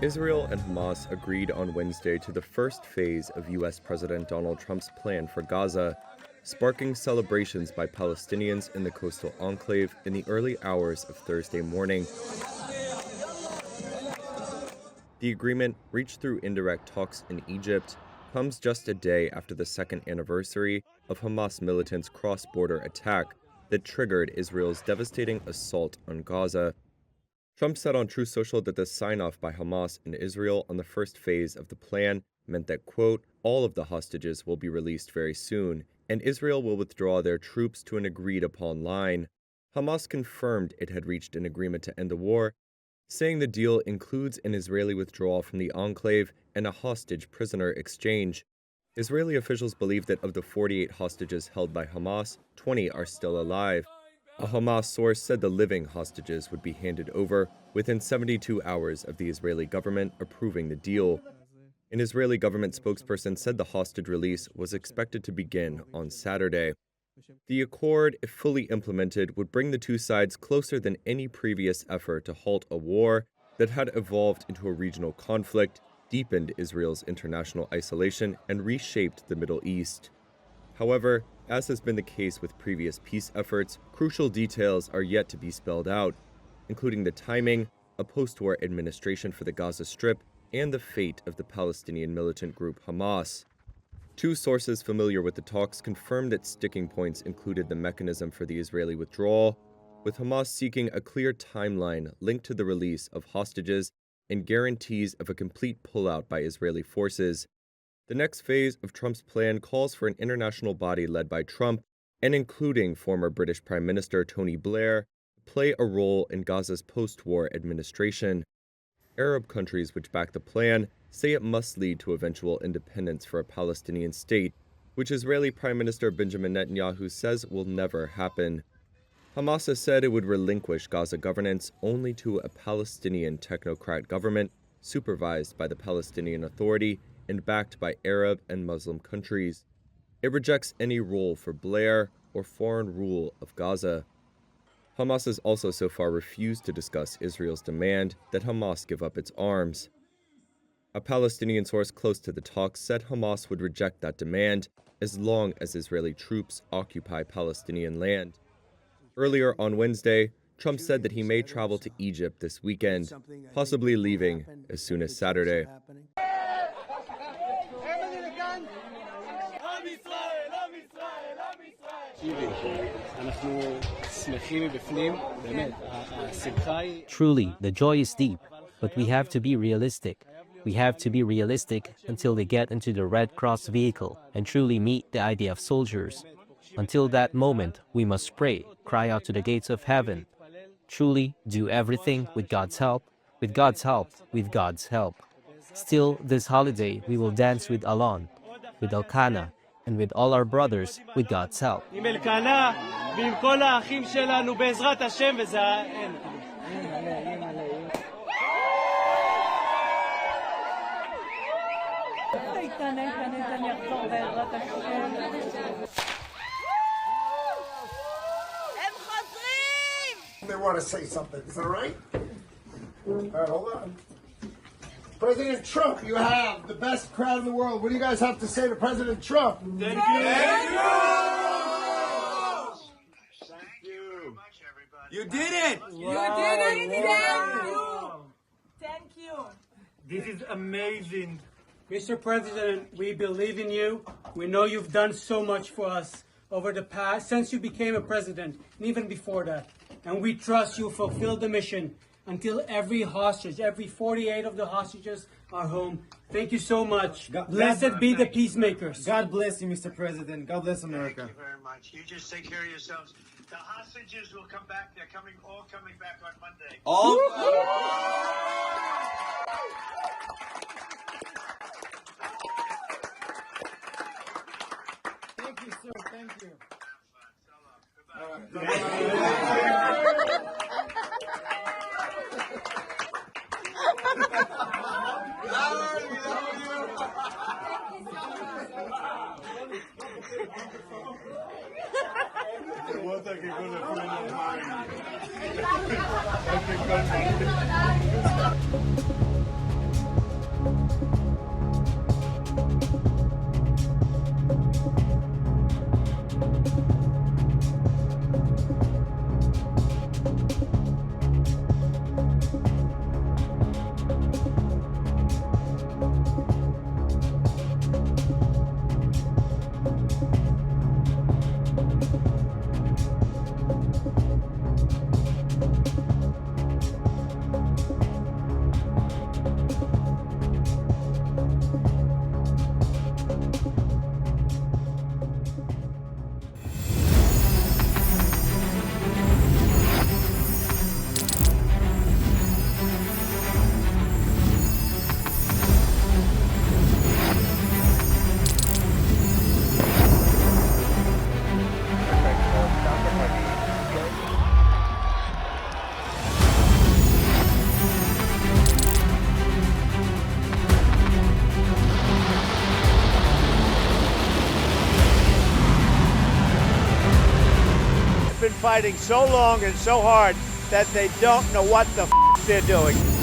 Israel and Hamas agreed on Wednesday to the first phase of U.S. President Donald Trump's plan for Gaza, sparking celebrations by Palestinians in the coastal enclave in the early hours of Thursday morning. The agreement, reached through indirect talks in Egypt, comes just a day after the second anniversary of Hamas militants' cross-border attack that triggered Israel's devastating assault on Gaza. Trump said on Truth Social that the sign-off by Hamas and Israel on the first phase of the plan meant that, quote, all of the hostages will be released very soon, and Israel will withdraw their troops to an agreed-upon line. Hamas confirmed it had reached an agreement to end the war, saying the deal includes an Israeli withdrawal from the enclave and a hostage prisoner exchange. Israeli officials believe that of the 48 hostages held by Hamas, 20 are still alive. A Hamas source said the living hostages would be handed over within 72 hours of the Israeli government approving the deal. An Israeli government spokesperson said the hostage release was expected to begin on Saturday. The accord, if fully implemented, would bring the two sides closer than any previous effort to halt a war that had evolved into a regional conflict, deepened Israel's international isolation, and reshaped the Middle East. However, as has been the case with previous peace efforts, crucial details are yet to be spelled out, including the timing, a post-war administration for the Gaza Strip, and the fate of the Palestinian militant group Hamas. Two sources familiar with the talks confirmed that sticking points included the mechanism for the Israeli withdrawal, with Hamas seeking a clear timeline linked to the release of hostages and guarantees of a complete pullout by Israeli forces. The next phase of Trump's plan calls for an international body led by Trump and including former British Prime Minister Tony Blair to play a role in Gaza's post-war administration. Arab countries which back the plan say it must lead to eventual independence for a Palestinian state, which Israeli Prime Minister Benjamin Netanyahu says will never happen. Hamas has said it would relinquish Gaza governance only to a Palestinian technocrat government supervised by the Palestinian Authority and backed by Arab and Muslim countries. It rejects any role for Blair or foreign rule of Gaza. Hamas has also so far refused to discuss Israel's demand that Hamas give up its arms. A Palestinian source close to the talks said Hamas would reject that demand as long as Israeli troops occupy Palestinian land. Earlier on Wednesday, Trump said that he may travel to Egypt this weekend, possibly leaving as soon as Saturday. Truly, the joy is deep, but we have to be realistic. We have to be realistic until they get into the Red Cross vehicle and truly meet the idea of soldiers. Until that moment, we must pray, cry out to the gates of heaven. Truly, do everything with God's help, with God's help, with God's help. Still, this holiday, we will dance with Alon, with Elkanah, and with all our brothers with God's help. They want to say something. Is that right? All right, hold on. President Trump, you have the best crowd in the world. What do you guys have to say to President Trump? Thank you. Thank you. Thank you very much, everybody. You did it. You did it. Wow. Thank you. This is amazing. Mr. President, we believe in you. We know you've done so much for us over the past, since you became a president, and even before that. And we trust you fulfill the mission until every hostage, every 48 of the hostages are home. Thank you so much. Blessed be the peacemakers. God bless you, Mr. President. God bless America. Thank you very much. You just take care of yourselves. The hostages will come back. They're all coming back on Monday. All. Thank you, sir. Thank you. Bye. fighting so long and so hard that they don't know what the they're doing.